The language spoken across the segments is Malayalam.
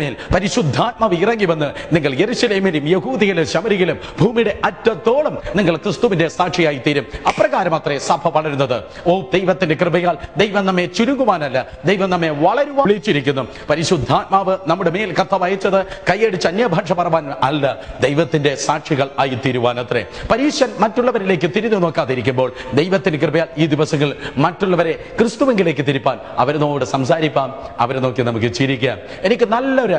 മേൽ പരിശുദ്ധാത്മാവ് ഇറങ്ങി വന്ന് നിങ്ങൾ യെരുശലേമിലും യഹൂദിയിലും ശമരിയിലും ഭൂമിയുടെ അറ്റത്തോളം നിങ്ങൾ ക്രിസ്തുവിന്റെ സാക്ഷിയായി തീരും. അപ്രകാരം അത്രേ സഭ വളരുന്നത്. ഓ, ദൈവത്തിന്റെ കൃപയാൽ ദൈവം നമ്മെ ചുരുങ്ങുവാനല്ല, ദൈവം നമ്മെ വളരുവാൻ വിളിച്ചിരിക്കുന്നു. പരിശുദ്ധാത്മാവ് നമ്മുടെ മേൽ കർത്താവ് അയച്ചത് കൈയടിച്ച് അന്യഭാഷ പറവാൻ അല്ല, ദൈവത്തിന്റെ സാക്ഷികൾ ആയി തീരുവാൻ അത്രേ. പരീശൻ മറ്റുള്ളവരിലേക്ക് തിരിഞ്ഞു നോക്കാതിരിക്കുമ്പോൾ ദൈവത്തിന്റെ കൃപയാൽ ഈ ദിവസങ്ങൾ മറ്റുള്ളവരെ ക്രിസ്തുവിലേക്ക് തിരിപ്പാൻ, അവരോട് സംസാരിപ്പാൻ, അവരെ നോക്കി നമുക്ക് ചിരിക്കാം. എനിക്ക് നല്ലൊരു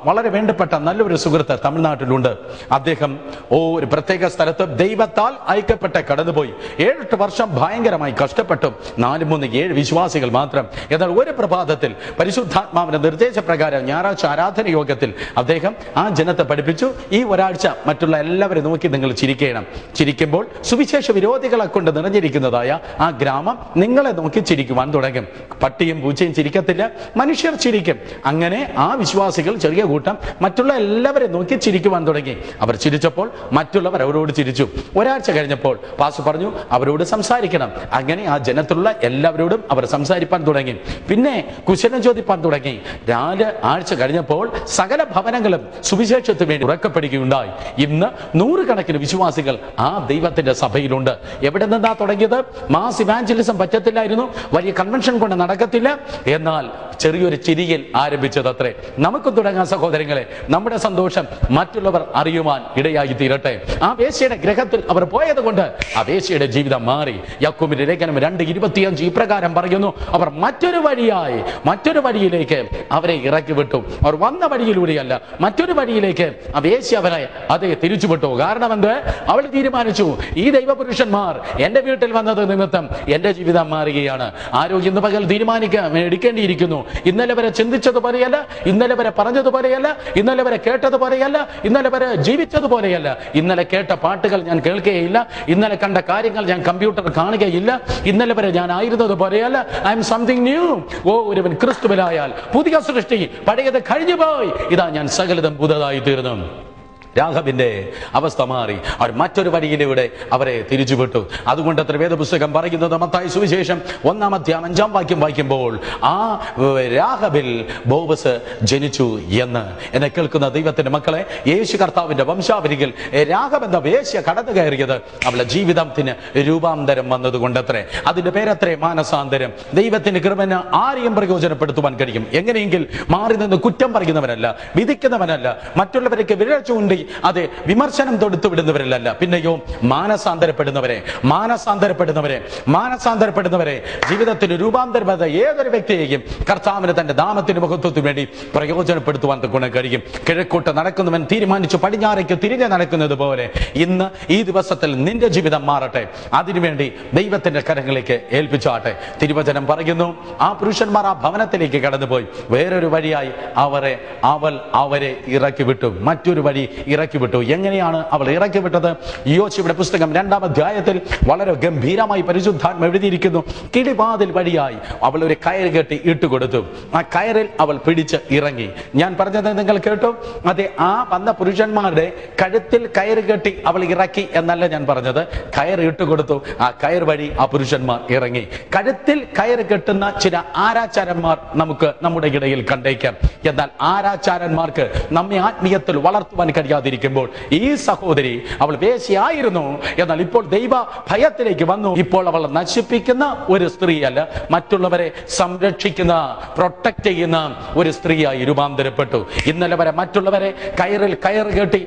വളരെ വേണ്ടപ്പെട്ട നല്ലൊരു സുഹൃത്ത് തമിഴ്നാട്ടിലുണ്ട്. അദ്ദേഹം ഒരു പ്രത്യേക സ്ഥലത്ത് ദൈവത്താൽ അയക്കപ്പെട്ട കടന്നുപോയി 7-8 വർഷം ഭയങ്കരമായി കഷ്ടപ്പെട്ടു. 4-3-7 വിശ്വാസികൾ മാത്രം. എന്നാൽ ഒരു പ്രഭാതത്തിൽ പരിശുദ്ധാത്മാവിന്റെ നിർദ്ദേശപ്രകാരം ഞായറാഴ്ച ആരാധന യോഗത്തിൽ അദ്ദേഹം ആ ജനത്തെ പഠിപ്പിച്ചു, ഈ ഒരാഴ്ച മറ്റുള്ള എല്ലാവരും നോക്കി നിങ്ങൾ ചിരിക്കണം. ചിരിക്കുമ്പോൾ സുവിശേഷ വിരോധികളെ കൊണ്ട് നിറഞ്ഞിരിക്കുന്നതായ ആ ഗ്രാമം നിങ്ങളെ നോക്കി ചിരിക്കുവാൻ തുടങ്ങും. പട്ടിയും പൂച്ചയും ചിരിക്കത്തില്ല, മനുഷ്യർ ചിരിക്കും. അങ്ങനെ ആ വിശ്വാസികൾ ചെറിയ കൂട്ടം മറ്റുള്ള എല്ലാവരെയും നോക്കി ചിരിക്കുവാൻ തുടങ്ങി. അവർ ചിരിച്ചപ്പോൾ മറ്റുള്ളവർ അവരോട് ചിരിച്ചു. ഒരാഴ്ച കഴിഞ്ഞപ്പോൾ പാസ്റ്റർ പറഞ്ഞു അവരോട് സംസാരിക്കണം. അങ്ങനെ ആ ജനത്തിലുള്ള എല്ലാവരോടും അവർ സംസാരിപ്പാൻ തുടങ്ങി. പിന്നെ കുശലം ചോദിപ്പാൻ തുടങ്ങി. 4 ആഴ്ച കഴിഞ്ഞപ്പോൾ സകല ഭവനങ്ങളും സുവിശേഷത്തിന് വേണ്ടി ഉറക്കപ്പെടുകയുണ്ടായി. ഇന്ന് 100 കണക്കിന് വിശ്വാസികൾ ആ ദൈവത്തിന്റെ സഭയിലുണ്ട്. എവിടെ നിന്നാ തുടങ്ങിയത്? മാസ് ഇവാഞ്ചലിസം പറ്റത്തില്ലായിരുന്നു, വലിയ കൺവെൻഷൻ കൊണ്ട് നടക്കത്തില്ല, എന്നാൽ ചെറിയൊരു ചിരിയിൽ ആരംഭിച്ചത് അത്രേ. നമുക്കും തുടങ്ങാൻ സഹോദരങ്ങളെ. നമ്മുടെ സന്തോഷം മറ്റുള്ളവർ അറിയുവാൻ ഇടയായി തീരട്ടെ. ആ വേശ്യയുടെ ഗ്രഹത്തിൽ അവർ പോയത് കൊണ്ട് ആ വേശ്യയുടെ ജീവിതം മാറി. യാക്കോബിന്റെ ലേഖനം 2:25 ഇപ്രകാരം പറയുന്നു, അവർ മറ്റൊരു വഴിയിലേക്ക് അവരെ ഇറക്കി വിട്ടു. അവർ വന്ന വഴിയിലൂടെയല്ല, മറ്റൊരു വഴിയിലേക്ക് ആ വേശ്യ അവരെ അതേ തിരിച്ചുവിട്ടു. കാരണം എന്ത്? അവൾ തീരുമാനിച്ചു, ഈ ദൈവപുരുഷന്മാർ എന്റെ വീട്ടിൽ വന്നത് നിമിത്തം എന്റെ ജീവിതം മാറുകയാണ്. ആരോഗ്യം ഇന്ന് പകൽ എടുക്കേണ്ടിയിരിക്കുന്നു. ഇന്നലെ വരെ ചിന്തിച്ചതുപോലെയല്ല, ഇന്നലെ വരെ പറഞ്ഞതുപോലെയല്ല, ഇന്നലെ വരെ കേട്ടതുപോലെയല്ല, ഇന്നലെ വരെ ജീവിച്ചതുപോലെയല്ല. ഇന്നലെ കേട്ട പാട്ടുകൾ ഞാൻ കേൾക്കുകയില്ല, ഇന്നലെ കണ്ട കാര്യങ്ങൾ ഞാൻ കമ്പ്യൂട്ടർ കാണുകയില്ല, ഇന്നലെ വരെ ഞാൻ ആയിരുന്നത് പോലെയല്ല. I am something new. ഓ, ഒരുവൻ ക്രിസ്തുവിലായാൽ പുതിയ സൃഷ്ടി, പഴയത് കഴിഞ്ഞുപോയി, ഇതാ ഞാൻ സകലതും പുതുതായി തീർന്നു. രാഘവിന്റെ അവസ്ഥ മാറി. അവർ മറ്റൊരു വഴിയിലൂടെ അവരെ തിരിച്ചുവിട്ടു. അതുകൊണ്ട് അത്ര വേദപുസ്തകം പറയുന്നത്, മത്തായി സുവിശേഷം 1-ാം അധ്യായം 5-ാം വാക്യം വായിക്കുമ്പോൾ ആ രാഘവിൽ ബോവസ് ജനിച്ചു എന്ന്. എന്നെ കേൾക്കുന്ന ദൈവത്തിന്റെ മക്കളെ, യേശു കർത്താവിന്റെ വംശാവലിയിൽ രാഘവ് എന്ന വേശ്യ കടന്നു കയറിയത് അവളുടെ ജീവിതത്തിന് രൂപാന്തരം വന്നതുകൊണ്ടത്രേ. അതിന്റെ പേരത്രേ മാനസാന്തരം. ദൈവത്തിന്റെ കൃപന് ആരെയും പ്രയോജനപ്പെടുത്തുവാൻ കഴിയും. എങ്ങനെയെങ്കിൽ മാറി നിന്ന് കുറ്റം പറയുന്നവനല്ല, വിധിക്കുന്നവനല്ല, മറ്റുള്ളവർക്ക് വിരൽ ചൂണ്ടി അതെ വിമർശനം തൊടുത്തു വിടുന്നവരല്ല, പിന്നെയോ മാനസാന്തരപ്പെടുന്നവരെ ജീവിതത്തിന് രൂപാന്തരപ്പെട്ട ഏതൊരു വ്യക്തിയെയും കർത്താവിന് തന്റെ നാമത്തിന്റെ മഹത്വത്തിന് വേണ്ടി പ്രയോജനപ്പെടുത്തുവാൻ ഗുണം കഴിയും. കിഴക്കോട്ട് നടക്കുന്നവൻ തീരുമാനിച്ചു പടിഞ്ഞാറേക്ക് തിരിഞ്ഞ് നടക്കുന്നത് പോലെ ഇന്ന് ഈ ദിവസത്തിൽ നിന്റെ ജീവിതം മാറട്ടെ. അതിനുവേണ്ടി ദൈവത്തിന്റെ കരങ്ങളിലേക്ക് ഏൽപ്പിച്ചാട്ടെ. തിരുവചനം പറയുന്നു, ആ പുരുഷന്മാർ ആ ഭവനത്തിലേക്ക് കടന്നുപോയി. വേറൊരു വഴിയായി അവരെ ഇറക്കി വിട്ടു. മറ്റൊരു വഴി ഇറക്കി വിട്ടു. എങ്ങനെയാണ് അവൾ ഇറക്കി വിട്ടത്? യോശുവയുടെ പുസ്തകം 2-ാം അധ്യായത്തിൽ വളരെ ഗംഭീരമായി പരിശുദ്ധാത്മ എഴുതിയിരിക്കുന്നു. കിളിവാതിൽ വഴിയായി അവൾ ഒരു കയർ കെട്ടി ഇട്ടുകൊടുത്തു. ആ കയറിൽ അവൾ പിടിച്ച് ഇറങ്ങി. ഞാൻ പറഞ്ഞത് നിങ്ങൾ കേട്ടു? അതെ, ആ വന്ന പുരുഷന്മാരുടെ കഴുത്തിൽ കയർ കെട്ടി അവൾ ഇറക്കി എന്നല്ല ഞാൻ പറഞ്ഞത്. കയർ ഇട്ടുകൊടുത്തു. ആ കയർ വഴി ആ പുരുഷന്മാർ ഇറങ്ങി. കഴുത്തിൽ കയർ കെട്ടുന്ന ചില ആരാചാരന്മാർ നമുക്ക് നമ്മുടെ ഇടയിൽ കണ്ടേക്കാം. എന്നാൽ ആരാചാരന്മാർക്ക് നമ്മെ ആത്മീയത്തിൽ വളർത്തുവാൻ കഴിയാതിരിക്കുമ്പോൾ ഈ സഹോദരി, അവൾ വേശ്യയായിരുന്നു, എന്നാൽ ഇപ്പോൾ ദൈവ ഭയത്തിലേക്ക് വന്നു. ഇപ്പോൾ അവൾ നശിപ്പിക്കുന്ന ഒരു സ്ത്രീയല്ല, മറ്റുള്ളവരെ സംരക്ഷിക്കുന്ന, പ്രൊട്ടക്ട് ചെയ്യുന്ന ഒരു സ്ത്രീയായി രൂപാന്തരപ്പെട്ടു. ഇന്നലെ വരെ മറ്റുള്ളവരെ കയർ കെട്ടി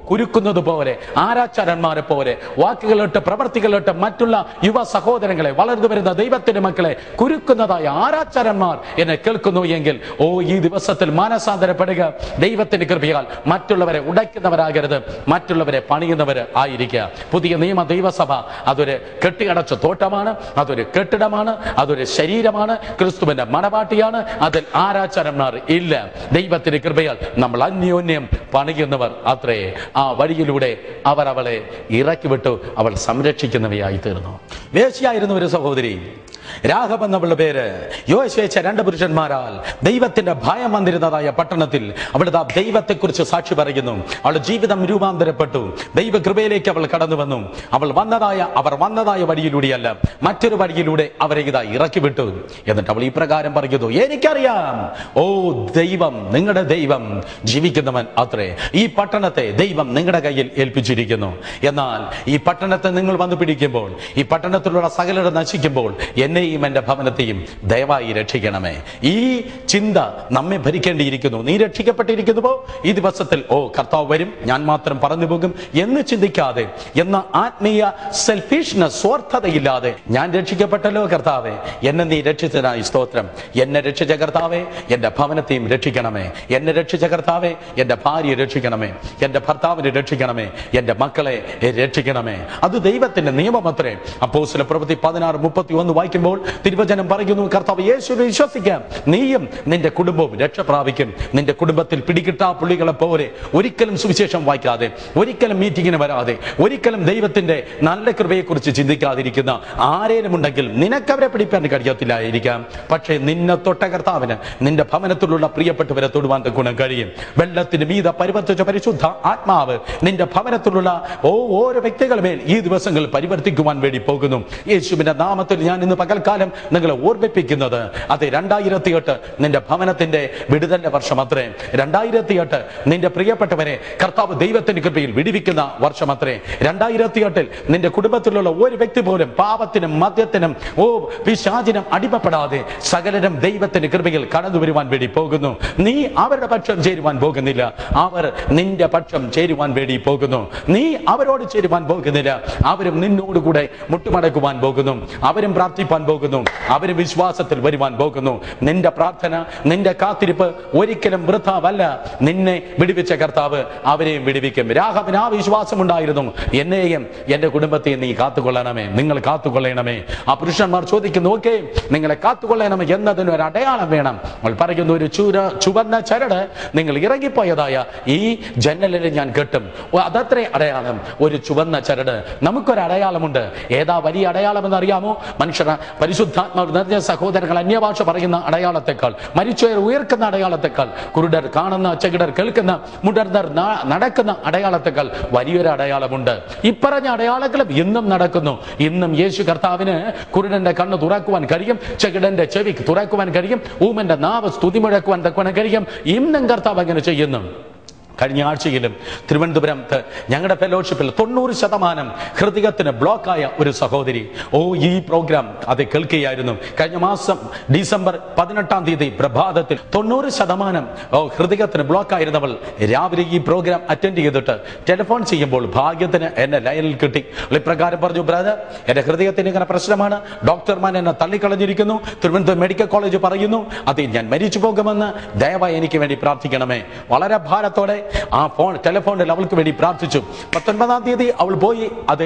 കുരുക്കുന്നത് പോലെ, ആരാചാരന്മാരെ പോലെ വാക്കുകളിട്ട് പ്രവർത്തികളിട്ട് മറ്റുള്ള യുവ സഹോദരങ്ങളെ, വളർന്നു വരുന്ന ദൈവത്തിന്റെ മക്കളെ കുരുക്കുന്നതായ ആരാചാരന്മാർ എന്നെ കേൾക്കുന്നു എങ്കിൽ, ഓ, ഈ ദിവസത്തിൽ മാനസാന്തരപ്പെടുക. ദൈവത്തിന്റെ കൃപയാൽ മറ്റുള്ളവരെ ഉടയ്ക്കുന്നവരാകരുത്, മറ്റുള്ളവരെ പണിയുന്നവർ ആയിരിക്കുക. പുതിയ നിയമ ദൈവസഭ അതൊരു കെട്ടിയടച്ച തോട്ടമാണ്, അതൊരു കെട്ടിടമാണ്, അതൊരു ശരീരമാണ്, ക്രിസ്തുവിന്റെ മണവാട്ടിയാണ്. അതിൽ ആരാചാരന്മാർ ഇല്ല. ദൈവത്തിന്റെ കൃപയാൽ നമ്മൾ അന്യോന്യം പണിയുന്നവർ അത്രേ. ആ വഴിയിലൂടെ അവർ അവളെ ഇറക്കി വിട്ടു. അവൾ സംരക്ഷിക്കുന്നവയായി തീർന്നു. വേശ്യയായിരുന്നു ഒരു സഹോദരി. രാഘബ് എന്നവളുടെ പേര്. യോശുവ 2 പുരുഷന്മാരാൽ ദൈവത്തിന്റെ ഭയം വന്നിരുന്നതായ പട്ടണത്തിൽ അവളുടെ ദൈവത്തെക്കുറിച്ച് സാക്ഷി പറയുന്നു. അവളുടെ ജീവിതം രൂപാന്തരപ്പെട്ടു. ദൈവ കൃപയിലേക്ക് അവൾ കടന്നു വന്നു. അവർ വന്നതായ വഴിയിലൂടെയല്ല, മറ്റൊരു വഴിയിലൂടെ അവരെ ഇതാ ഇറക്കി വിട്ടു. എന്നിട്ട് അവൾ ഈ പ്രകാരം പറയുന്നു, എനിക്കറിയാം, ഓ ദൈവം, നിങ്ങളുടെ ദൈവം ജീവിക്കുന്നവൻ അത്രേ. ഈ പട്ടണത്തെ ദൈവം നിങ്ങളുടെ കയ്യിൽ ഏൽപ്പിച്ചിരിക്കുന്നു. എന്നാൽ ഈ പട്ടണത്തെ നിങ്ങൾ വന്നു പിടിക്കുമ്പോൾ, ഈ പട്ടണത്തിലുള്ള സകലരും നശിക്കുമ്പോൾ, എന്നെയും എന്റെ ഭവനത്തെയും ദയവായി രക്ഷിക്കണമേ. ഈ ചിന്ത നമ്മെ ഭരിക്കേണ്ടിയിരിക്കുന്നു. നീ രക്ഷിക്കപ്പെട്ടിരിക്കുന്നുവോ? ഈ ദിവസത്തിൽ ഓ കർത്താവ് വരും, ഞാൻ മാത്രം പറന്നു പോകും എന്ന് ചിന്തിക്കാതെ, എന്ന ആത്മീയ സെൽഫിഷ്നസ്, സ്വാർത്ഥതയില്ലാതെ, ഞാൻ രക്ഷിക്കപ്പെട്ടല്ലോ കർത്താവേ, എന്നെ നീ രക്ഷിച്ചതിനായി സ്തോത്രം. എന്നെ രക്ഷിച്ച കർത്താവേ, എന്റെ ഭവനത്തെയും രക്ഷിക്കണമേ. എന്നെ രക്ഷിച്ച കർത്താവേ, എന്റെ ഭാര്യയെ രക്ഷിക്കണമേ. എന്റെ ഭർത്താവിനെ രക്ഷിക്കണമേ. എന്റെ മക്കളെ രക്ഷിക്കണമേ. അത് ദൈവത്തിന്റെ നിയമം അത്രേ. അപ്പോസ്തല പ്രവൃത്തി 16:31 വായിക്കുമ്പോൾ തിരുവചനം പറയുന്നു, കർത്താവ് യേശുവിനെ വിശ്വസിക്കാം, നീയും നിന്റെ കുടുംബവും രക്ഷ പ്രാപിക്കും. നിന്റെ കുടുംബത്തിൽ പിടികിട്ടാ പുള്ളികളെ പോലെ ഒരിക്കലും സുവിശേഷം വായിക്കാതെ, ഒരിക്കലും മീറ്റിങ്ങിന് വരാതെ, ഒരിക്കലും ദൈവത്തിന്റെ നല്ല കൃപയെക്കുറിച്ച് ചിന്തിക്കാതിരിക്കുന്ന ആരേലും ഉണ്ടെങ്കിൽ നിനക്കവരെ പിടിക്കാൻ കഴിയത്തില്ലായിരിക്കാം. പക്ഷേ നിന്നെ തൊട്ട കർത്താവിന് നിന്റെ ഭവനത്തിലുള്ള പ്രിയപ്പെട്ടവരെ തൊടുവാൻ ഗുണം കഴിയും. വെള്ളത്തിന് മീത പരിവർത്തിച്ച പരിശുദ്ധ ആത്മാവ് നിന്റെ ഭവനത്തിലുള്ള ഓരോ വ്യക്തികളുമേൽ ഈ ദിവസങ്ങൾ പരിവർത്തിക്കുവാൻ വേണ്ടി പോകുന്നു. യേശുവിന്റെ നാമത്തിൽ ഞാൻ ഇന്ന് പകൽക്കാലം നിങ്ങളെ ഓർമ്മിപ്പിക്കുന്നത്, അതെ, 2008 നിന്റെ ഭവനത്തിന്റെ വിടുതലിന്റെ വർഷം അത്രേ. 2008 നിന്റെ പ്രിയപ്പെട്ടവരെ കർത്താവ് ദൈവത്തിന്റെ കൃപയിൽ വിടുവിക്കുന്ന വർഷം അത്രേ. 2008 നിന്റെ കുടുംബത്തിലുള്ള ഒരു വ്യക്തി പോലും പാപത്തിനും മദ്യത്തിനും പിശാചിനും അടിമപ്പെടാതെ സകലരും ദൈവത്തിന്റെ കൃപയിൽ കടന്നു വരുവാൻ വേണ്ടി പോകുന്നു. നീ അവരുടെ പക്ഷം ചേരുവാൻ പോകുന്നില്ല, അവർ നിന്റെ പക്ഷം ചേരുവാൻ വേണ്ടി പോകുന്നു. നീ അവരോട് ചേരുവാൻ പോകുന്നില്ല, അവരും നിന്നോടുകൂടെ മുട്ടുമടക്കുവാൻ പോകുന്നു. അവരും പ്രാർത്ഥിപ്പാൻ പോകുന്നു. അവരും വിശ്വാസത്തിൽ വരുവാൻ പോകുന്നു. നിന്റെ പ്രാർത്ഥന, നിന്റെ കാത്തിരിപ്പ് ഒരിക്കലും വൃഥാവല്ല. നിന്നെ വിടുവിച്ച കർത്താവ് അവരെയും വിടുവിക്കും. രാഘവന് ആ വിശ്വാസം ഉണ്ടായിരുന്നു, എന്നെയും എന്റെ കുടുംബത്തെയും നീ കാത്തുകൊള്ളണമേ, നിങ്ങൾ കാത്തുകൊള്ളണമേ. ആ പുരുഷന്മാർ ചോദിക്കുന്നു, ഓക്കെ, നിങ്ങളെ കാത്തുകൊള്ളണമേ എന്നതിന് ഒരു അടയാളം വേണം. അവൾ പറയുന്നു, ഒരു ചുവന്ന ചരട് നിങ്ങൾ ഇറങ്ങിപ്പോയതായ ഈ ജനലിൽ ഞാൻ കെട്ടും. അതത്രേ അടയാളം, ഒരു ചുവന്ന ചരട്. നമുക്കൊരു അടയാളമുണ്ട്. ഏതാ വലിയ അടയാളം എന്നറിയാമോ? മനുഷ്യന് പരിശുദ്ധാത്മാവ് നിറഞ്ഞ സഹോദരങ്ങൾ അന്യഭാഷ പറയുന്ന അടയാളത്തെക്കാൾ, മരിച്ചവർ ഉയർക്കുന്ന അടയാളത്തെക്കാൾ, കുരുടർ കാണുന്ന, ചെകിടർ കേൾക്കുന്ന, മുടർന്നർ നടക്കുന്ന അടയാളത്തെക്കാൾ വലിയൊരു അടയാളമുണ്ട്. ഇപ്പറഞ്ഞ അടയാളങ്ങളും ഇന്നും നടക്കുന്നു. ഇന്നും യേശു കർത്താവിന് കുരുടന്റെ കണ്ണ് തുറക്കുവാൻ കഴിയും, ചെകിടന്റെ ചെവി തുറക്കുവാൻ കഴിയും, ഊമന്റെ നാവ് സ്തുതി മുഴക്കുവാൻ കഴിയും. ഇന്നും കർത്താവ് അങ്ങനെ ചെയ്യുന്നു. കഴിഞ്ഞ ആഴ്ചയിലും തിരുവനന്തപുരത്ത് ഞങ്ങളുടെ ഫെലോഷിപ്പിൽ 90% ഹൃദയത്തിന് ബ്ലോക്കായ ഒരു സഹോദരി ഈ പ്രോഗ്രാം അത് കേൾക്കുകയായിരുന്നു. കഴിഞ്ഞ മാസം ഡിസംബർ 18 പ്രഭാതത്തിൽ 90% ഹൃദയത്തിന് ബ്ലോക്കായിരുന്നവൾ രാവിലെ ഈ പ്രോഗ്രാം അറ്റൻഡ് ചെയ്തിട്ട് ടെലിഫോൺ ചെയ്യുമ്പോൾ ഭാഗ്യത്തിന് എന്നെ ലൈനിൽ കിട്ടി. ഇപ്രകാരം പറഞ്ഞു, ബ്രദർ, എന്റെ ഹൃദയത്തിന് ഇങ്ങനെ പ്രശ്നമാണ്, ഡോക്ടർമാർ എന്നെ തള്ളിക്കളഞ്ഞിരിക്കുന്നു, തിരുവനന്തപുരം മെഡിക്കൽ കോളേജ് പറയുന്നു, അത് ഞാൻ മരിച്ചു പോകുമെന്ന്, ദയവായി എനിക്ക് വേണ്ടി പ്രാർത്ഥിക്കണമേ. വളരെ ഭാരത്തോടെ ആ ടെലിഫോണിൽ അവൾക്ക് വേണ്ടി പ്രാർത്ഥിച്ചു. 19 അവൾ പോയി അത്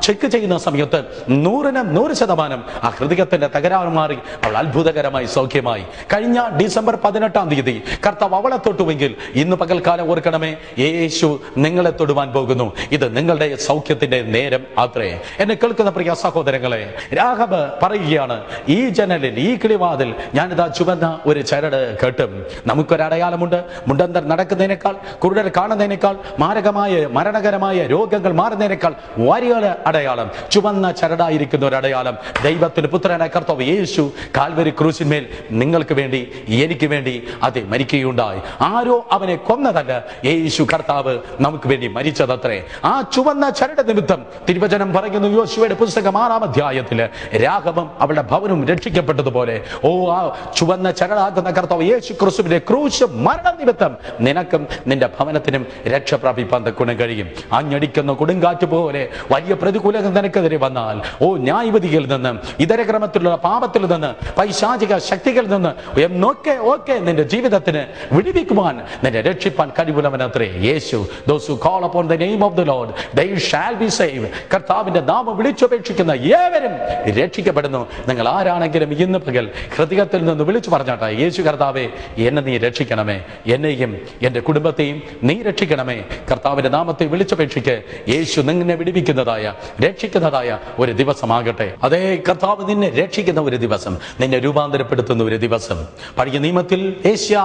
ചെക്ക് ചെയ്യുന്ന സമയത്ത് 100% ആ ഹൃദയത്തിന്റെ തകരാറ് മാറി അവൾ അത്ഭുതകരമായി സൗഖ്യമായി. കഴിഞ്ഞ ഡിസംബർ 18 കർത്താവ് അവളെ തൊട്ടുവെങ്കിൽ ഇന്ന് പകൽക്കാലം ഓർക്കണമേ, യേശു നിങ്ങളെ തൊടുവാൻ പോകുന്നു. ഇത് നിങ്ങളുടെ സൗഖ്യത്തിന്റെ നേരം അത്രേ. എന്നെ കേൾക്കുന്ന പ്രിയ സഹോദരങ്ങളെ, രാഘബ് പറയുകയാണ്, ഈ ജനലിൽ, ഈ കിളിവാതിൽ ഞാനിതാ ചുവന്ന ഒരു ചരട് കെട്ടും. നമുക്കൊരടയാളമുണ്ട്. മുണ്ടന്തർ നടക്കുന്നതിനേക്കാൾ, കുരുടർ കാണുന്നതിനേക്കാൾ, മരണകരമായ രോഗങ്ങൾ മാറുന്നതിനേക്കാൾ വലിയൊരു അടയാളം, ചുവന്ന ചരടായിരിക്കുന്ന ഒരു അടയാളം, ദൈവത്തിന്റെ പുത്രനായ കർത്താവ് യേശു കാൽവരി ക്രൂശിന്മേൽ നിങ്ങൾക്ക് വേണ്ടി, എനിക്ക് വേണ്ടി അത് മരിക്കുകയുണ്ടായി. ആരോ അവനെ കൊന്നതല്ല, യേശു കർത്താവ് നമുക്ക് വേണ്ടി മരിച്ചതത്രേ. ആ ചുവന്ന ചരട് നിമിത്തം തിരുവചനം പറയുന്നു, യോശുവയുടെ പുസ്തകം 6-ാം അധ്യായത്തില് രാഘവം അവളുടെ ഭവനവും രക്ഷിക്കപ്പെട്ടതുപോലെ ആ ചുവന്ന ചരടാകുന്ന കർത്താവ് യേശു ക്രിസ്തുവിന്റെ ക്രൂശ് മരണ നിമിത്തം നിനക്കും നിന്റെ ഭവനത്തിനും രക്ഷ പ്രാപിപ്പാൻ ഗുണം കഴിയും. അഞ്ഞടിക്കുന്ന കൊടുങ്കാറ്റ് പോലെ വലിയ പ്രതികൂലങ്ങൾ നിനക്കെതിരെ വന്നാൽ, ന്യായവിധിയിൽ നിന്ന്, ഇതര ക്രമത്തിലുള്ള പാപത്തിൽ നിന്ന്, പൈശാചിക ശക്തികളിൽ നിന്ന് ഒക്കെ നിന്റെ ജീവിതത്തിന് വിടുവിക്കുവാൻ, നിന്നെ രക്ഷിപ്പാൻ കഴിവുള്ളവനത്രേ യേശു. Those who call upon the name of the Lord, they shall be saved. കർത്താവിന്റെ നാമം വിളിച്ചപേക്ഷിക്കുന്ന ഏവരും രക്ഷിക്കപ്പെടുന്നു. നിങ്ങൾ ആരാണെങ്കിലും ഇന്ന് പകൽ ഹൃദയത്തിൽ നിന്ന് വിളിച്ചു പറഞ്ഞാട്ടെ, യേശു കർത്താവേ, എന്നെ നീ രക്ഷിക്കണമേ, എന്നെയും എന്റെ കുടുംബം കുടുംബത്തെയും നീ രക്ഷിക്കണമേ. കർത്താവിന്റെ നാമത്തെ വിളിച്ചപേക്ഷിക്ക്. യേശു നിന്നെ വിടുവിക്കുന്നതായ രക്ഷിക്കുന്നതായ ഒരു ദിവസമാകട്ടെ. അതേ, കർത്താവ് നിന്നെ രക്ഷിക്കുന്ന ഒരു ദിവസം, നിന്നെ രൂപാന്തരപ്പെടുത്തുന്ന ഒരു ദിവസം. പഴയ നിയമത്തിൽ ഏഷ്യ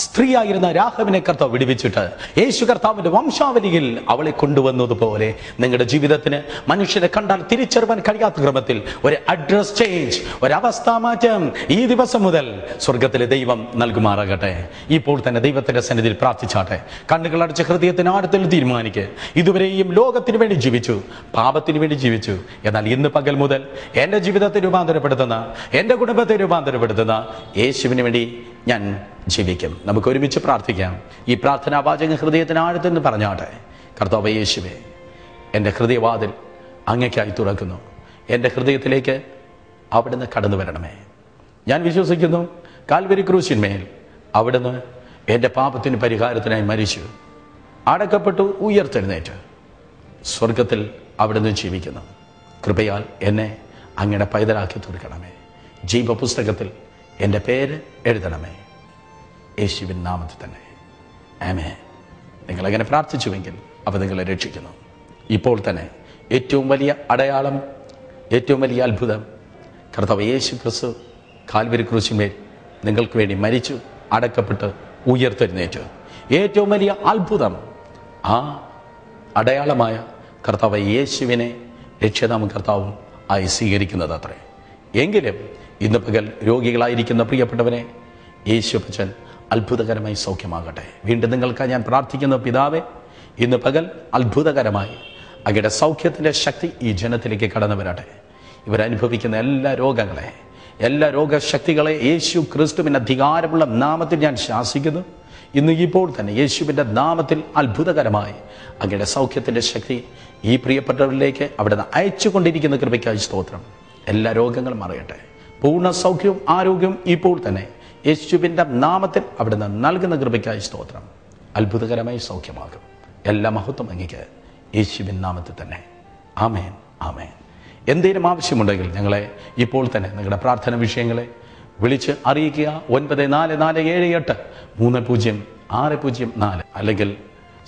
സ്ത്രീയായിരുന്ന രാഹബിനെ കർത്താവ് വിടുവിച്ചിട്ട് യേശു കർത്താവിന്റെ വംശാവലിയിൽ അവളെ കൊണ്ടുവന്നതുപോലെ നിങ്ങളുടെ ജീവിതത്തിന് മനുഷ്യനെ കണ്ടാൽ തിരിച്ചറിയാൻ കഴിയാത്ത ക്രമത്തിൽ ഒരു അഡ്രസ് ചേഞ്ച്, ഒരവസ്ഥാ മാറ്റം ഈ ദിവസം മുതൽ സ്വർഗത്തിലെ ദൈവം നൽകുമാറാകട്ടെ. ഇപ്പോൾ തന്നെ ദൈവത്തിന്റെ സന്നിധിയിൽ പ്രാർത്ഥിച്ചാട്ടെ. കണ്ണുകൾ അടച്ച ഹൃദയത്തിന് ആഴത്തിൽ തീരുമാനിക്ക്. ഇതുവരെയും ലോകത്തിന് വേണ്ടി ജീവിച്ചു, പാപത്തിന് വേണ്ടി ജീവിച്ചു. എന്നാൽ ഇന്ന് പകൽ മുതൽ എന്റെ ജീവിതത്തെ രൂപാന്തരപ്പെടുത്തുന്ന, എന്റെ കുടുംബത്തെ രൂപാന്തരപ്പെടുത്തുന്ന യേശുവിന് വേണ്ടി ഞാൻ ജീവിക്കും. നമുക്ക് ഒരുമിച്ച് പ്രാർത്ഥിക്കാം. ഈ പ്രാർത്ഥനാ വാചകം ഹൃദയത്തിന് ആഴത്തിൽ നിന്ന് പറഞ്ഞാട്ടെ. കർത്താവേ യേശുവേ, എൻ്റെ ഹൃദയവാതിൽ അങ്ങയ്ക്കായി തുറക്കുന്നു. എൻ്റെ ഹൃദയത്തിലേക്ക് അവിടുന്ന് കടന്നു വരണമേ. ഞാൻ വിശ്വസിക്കുന്നു കാൽവരി ക്രൂശിന്മേൽ അവിടുന്ന് എൻ്റെ പാപത്തിന് പരിഹാരത്തിനായി മരിച്ചു, അടക്കപ്പെട്ടു, ഉയർത്തെഴുന്നേറ്റ് സ്വർഗത്തിൽ അവിടുന്ന് ജീവിക്കുന്നു. കൃപയാൽ എന്നെ അങ്ങയുടെ പൈതലാക്കി തീർക്കണമേ. ജീവപുസ്തകത്തിൽ എൻ്റെ പേര് എഴുതണമേ. യേശുവിൻ നാമത്തിൽ തന്നെ ആമേൻ. നിങ്ങളങ്ങനെ പ്രാർത്ഥിച്ചുവെങ്കിൽ അവ നിങ്ങളെ രക്ഷിക്കുന്നു. ഇപ്പോൾ തന്നെ ഏറ്റവും വലിയ അടയാളം, ഏറ്റവും വലിയ അത്ഭുതം, കർത്താവ് യേശു ക്രിസ്തു കാൽവരി ക്രൂശിന്മേൽ നിങ്ങൾക്ക് വേണ്ടി മരിച്ചു, അടക്കപ്പെട്ട്, ഉയർത്തെഴുന്നേറ്റു. ഏറ്റവും വലിയ അത്ഭുതം, ആ അടയാളമായ കർത്താവ് യേശുവിനെ രക്ഷിതാവും കർത്താവും ആയി സ്വീകരിക്കുന്നത് അത്രേ. എങ്കിലും ഇന്ന് പകൽ രോഗികളായിരിക്കുന്ന പ്രിയപ്പെട്ടവനെ യേശുപ്പച്ചൻ അത്ഭുതകരമായി സൗഖ്യമാകട്ടെ. വീണ്ടും നിങ്ങൾക്കായി ഞാൻ പ്രാർത്ഥിക്കുന്ന പിതാവേ, ഇന്ന് പകൽ അത്ഭുതകരമായി അങ്ങയുടെ സൗഖ്യത്തിൻ്റെ ശക്തി ഈ ജനത്തിലേക്ക് കടന്നു വരട്ടെ. ഇവരനുഭവിക്കുന്ന എല്ലാ രോഗങ്ങളെ, എല്ലാ രോഗശക്തികളെ യേശു ക്രിസ്തുവിൻ്റെ അധികാരമുള്ള നാമത്തിൽ ഞാൻ ശാസിക്കുന്നു. ഇന്ന് ഇപ്പോൾ തന്നെ യേശുവിൻ്റെ നാമത്തിൽ അത്ഭുതകരമായി അങ്ങയുടെ സൗഖ്യത്തിൻ്റെ ശക്തി ഈ പ്രിയപ്പെട്ടവരിലേക്ക് അവിടുന്ന് അയച്ചുകൊണ്ടിരിക്കുന്ന കൃപയ്ക്കായി സ്തോത്രം. എല്ലാ രോഗങ്ങളും മറിയട്ടെ. പൂർണ്ണ സൗഖ്യവും ആരോഗ്യവും ഇപ്പോൾ തന്നെ യേശുവിൻ്റെ നാമത്തിൽ അവിടുന്ന് നൽകുന്ന കൃപയ്ക്കായി സ്തോത്രം. അത്ഭുതകരമായി സൗഖ്യമാകും. എല്ലാ മഹത്വം അങ്ങേക്ക് യേശുവിൻ നാമത്തിൽ തന്നെ. ആമേൻ, ആമേൻ. എന്തെങ്കിലും ആവശ്യമുണ്ടെങ്കിൽ ഞങ്ങളെ ഇപ്പോൾ തന്നെ നിങ്ങളുടെ പ്രാർത്ഥന വിഷയങ്ങളെ വിളിച്ച് അറിയിക്കുക. 9447830604 അല്ലെങ്കിൽ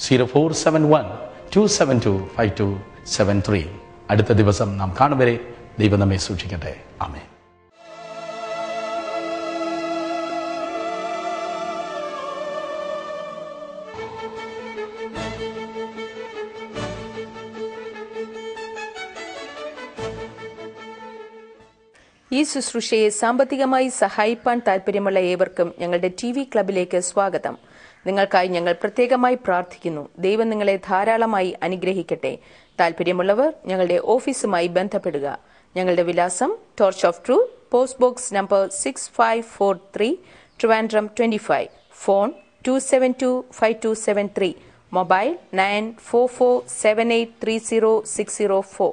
0471272573. അടുത്ത ദിവസം നാം കാണും വരെ ദൈവം നമ്മെ സൂക്ഷിക്കട്ടെ. ആമേൻ. ഈ ശുശ്രൂഷയെ സാമ്പത്തികമായി സഹായിപ്പാൻ താൽപര്യമുള്ള ഏവർക്കും ഞങ്ങളുടെ TV ക്ലബിലേക്ക് സ്വാഗതം. നിങ്ങൾക്കായി ഞങ്ങൾ പ്രത്യേകമായി പ്രാർത്ഥിക്കുന്നു. ദൈവം നിങ്ങളെ ധാരാളമായി അനുഗ്രഹിക്കട്ടെ. താൽപര്യമുള്ളവർ ഞങ്ങളുടെ ഓഫീസുമായി ബന്ധപ്പെടുക. ഞങ്ങളുടെ വിലാസം torch off truth, post box number 6543, Trivandrum 25. Phone 2725273. Mobile 9447830604.